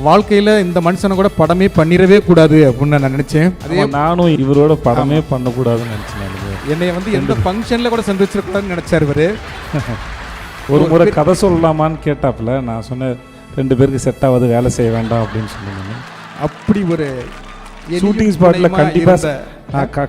வாழ்க்கையில் இந்த மனுஷனை கூட படமே பண்ணிடவே கூடாது அப்படின்னு நான் நினச்சேன். அதே நானும் இவரோட படமே பண்ணக்கூடாதுன்னு நினச்சேன். என்னை வந்து எந்த ஃபங்க்ஷனில் கூட சந்திச்சிடக்கூடாதுன்னு நினச்சார் இவர். ஒரு முறை கதை சொல்லலாமான்னு கேட்டாப்புல நான் சொன்னேன் 2 பேருக்கு செட் ஆகாது, வேலை செய்ய வேண்டாம் அப்படின்னு சொன்னேன். அப்படி ஒரு ஷூட்டிங் ஸ்பாட்டில்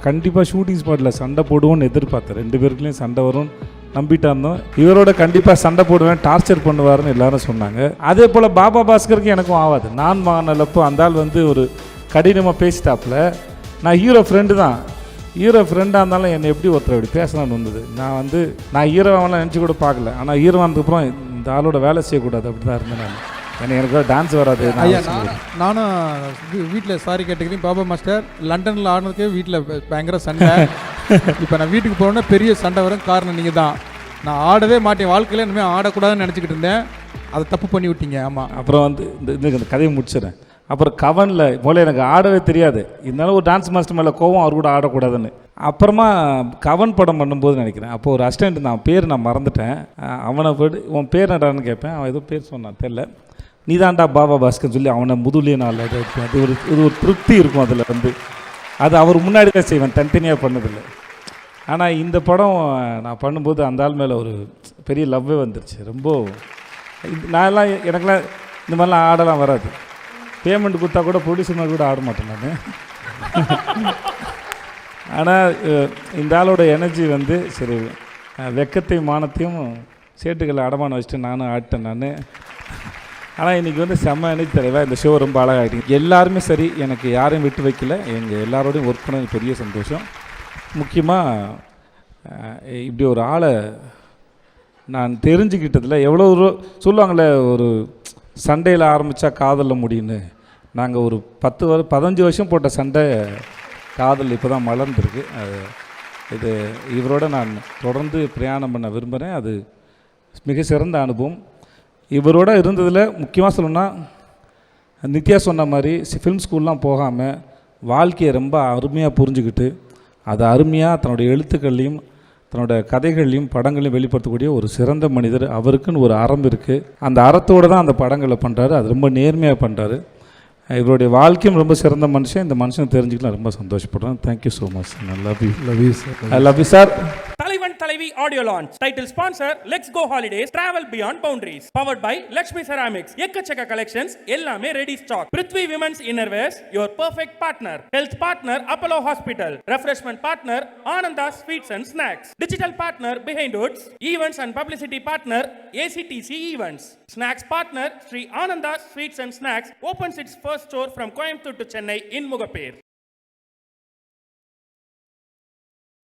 கண்டிப்பாக ஷூட்டிங் ஸ்பாட்டில் சண்டை போடுவோன்னு எதிர்பார்த்தேன். 2 பேருக்குலேயும் சண்டை வரும் நம்பிட்டா இருந்தோம். இவரோட கண்டிப்பாக சண்டை போடுவேன், டார்ச்சர் பண்ணுவாருன்னு எல்லாரும் சொன்னாங்க. அதே போல் பாபா பாஸ்கருக்கு எனக்கும் ஆகாது. நான் வாங்கினப்போ அந்த ஆள் வந்து ஒரு கடினமாக பேசிட்டாப்புல. நான் ஹீரோ ஃப்ரெண்டு தான், ஹீரோ ஃப்ரெண்டாக இருந்தாலும் என்னை எப்படி ஒருத்தர் அப்படி பேசலான்னு வந்தது. நான் ஹீரோவெல்லாம் நினச்சி கூட பார்க்கல. ஆனால் ஹீரோ வந்ததுக்கப்புறம் இந்த ஆளோட வேலை செய்யக்கூடாது அப்படி தான் இருந்தேன் நான். எனக்கு டான்ஸ் வராது. நானும் வீட்டில் சாரி கேட்டுக்கிறேன். பாபா மாஸ்டர் லண்டனில் ஆடினதுக்கே வீட்டில் பயங்கர சண்டை. இப்போ நான் வீட்டுக்கு போனோன்னா பெரிய சண்டை வரும். காரணம் நீங்கள் தான். நான் ஆடவே மாட்டேன், வாழ்க்கையில் இனிமேல் ஆடக்கூடாதுன்னு நினச்சிக்கிட்டு இருந்தேன். அதை தப்பு பண்ணி விட்டீங்க. ஆமாம். அப்புறம் வந்து இந்த கதையை முடிச்சிடறேன். அப்புறம் கவனில் போல எனக்கு ஆடவே தெரியாது. இருந்தாலும் ஒரு டான்ஸ் மாஸ்டர் மேலே கோவம், அவர் கூட ஆடக்கூடாதுன்னு. அப்புறமா கவன் படம் பண்ணும்போது நினைக்கிறேன், அப்போ ஒரு அசிஸ்டண்ட் நான் பேர் நான் மறந்துட்டேன். அவனை போய்ட்டு உன் பேர் நடான்னு கேட்பேன். அவன் ஏதோ பேர் சொன்னான் தெரில. நீதான்டா பாபா பாஸ்கர்னு சொல்லி அவனை முதுலேயே நான் இதை வைப்பேன். அது ஒரு திருப்தி இருக்கும் அதில் வந்து. அது அவர் முன்னாடி தான் செய்வேன், தனித்தனியாக பண்ணதில்லை. ஆனால் இந்த படம் நான் பண்ணும்போது அந்த ஆள் மேலே ஒரு பெரிய லவ்வே வந்துருச்சு. ரொம்ப எனக்கெல்லாம் இந்த மாதிரிலாம் ஆடலாம் வராது. பேமெண்ட் கொடுத்தா கூட ப்ரொடியூசர் மாதிரி கூட ஆட மாட்டேன் நான். ஆனால் இந்த ஆளோட எனர்ஜி வந்து சரி, வெக்கத்தையும் மானத்தையும் சேட்டுக்களை அடமானம் வச்சுட்டு நானும் ஆடிட்டேன் நான். ஆனால் இன்றைக்கி வந்து செம்ம எனர்ஜி தலைவா. இந்த ஷோ ரொம்ப அழகாகிட்டீங்க. எல்லாருமே சரி, எனக்கு யாரையும் விட்டு வைக்கல. எங்கள் எல்லாரோடையும் ஒர்க் பண்ண பெரிய சந்தோஷம். முக்கியமாக இப்படி ஒரு ஆளை நான் தெரிஞ்சுக்கிட்டதில் எவ்வளோ சொல்லுவாங்களே, ஒரு சண்டையில் ஆரம்பித்தா காதலில் முடியுன்னு. நாங்கள் ஒரு 15 வருஷம் போட்ட சண்டை காதல் இப்போ தான் மலர்ந்துருக்கு. இது இவரோட நான் தொடர்ந்து பிரயாணம் பண்ண விரும்புகிறேன். அது மிக சிறந்த அனுபவம். இவரோட இருந்ததில் முக்கியமாக சொல்லணும்னா, நித்யா சொன்ன மாதிரி ஃபிலிம் ஸ்கூல்லாம் போகாமல் வாழ்க்கையை ரொம்ப அருமையாக புரிஞ்சுக்கிட்டு அதை அருமையாக தன்னுடைய எழுத்துக்கள்லையும் தன்னோட கதைகள்லையும் படங்களையும் வெளிப்படுத்தக்கூடிய ஒரு சிறந்த மனிதர். அவருக்குன்னு ஒரு அறம் இருக்குது. அந்த அறத்தோடு தான் அந்த படங்களை பண்ணுறாரு. அது ரொம்ப நேர்மையாக பண்ணுறாரு. இவருடைய வாழ்க்கையும் ரொம்ப சிறந்த மனுஷன். இந்த மனுஷனை தெரிஞ்சுக்கலாம் ரொம்ப சந்தோஷப்படுறேன். Thank you so much. I love you sir. Thalaivan Thalaivi audio launch. Title sponsor let's go holidays travel beyond boundaries. Powered by Lakshmi ceramics. எக்கச்சக்க கலெக்ஷன்ஸ், எல்லாமே ready stock. Prithvi women's innerwears, your perfect partner. Health partner Apollo hospital. Refreshment partner Ananda sweets and snacks. Digital partner Behindwoods. Events and publicity partner ACDC events. Snacks partner Shri Ananda sweets and snacks opens its first store from Coimbatore to Chennai in Mugapere.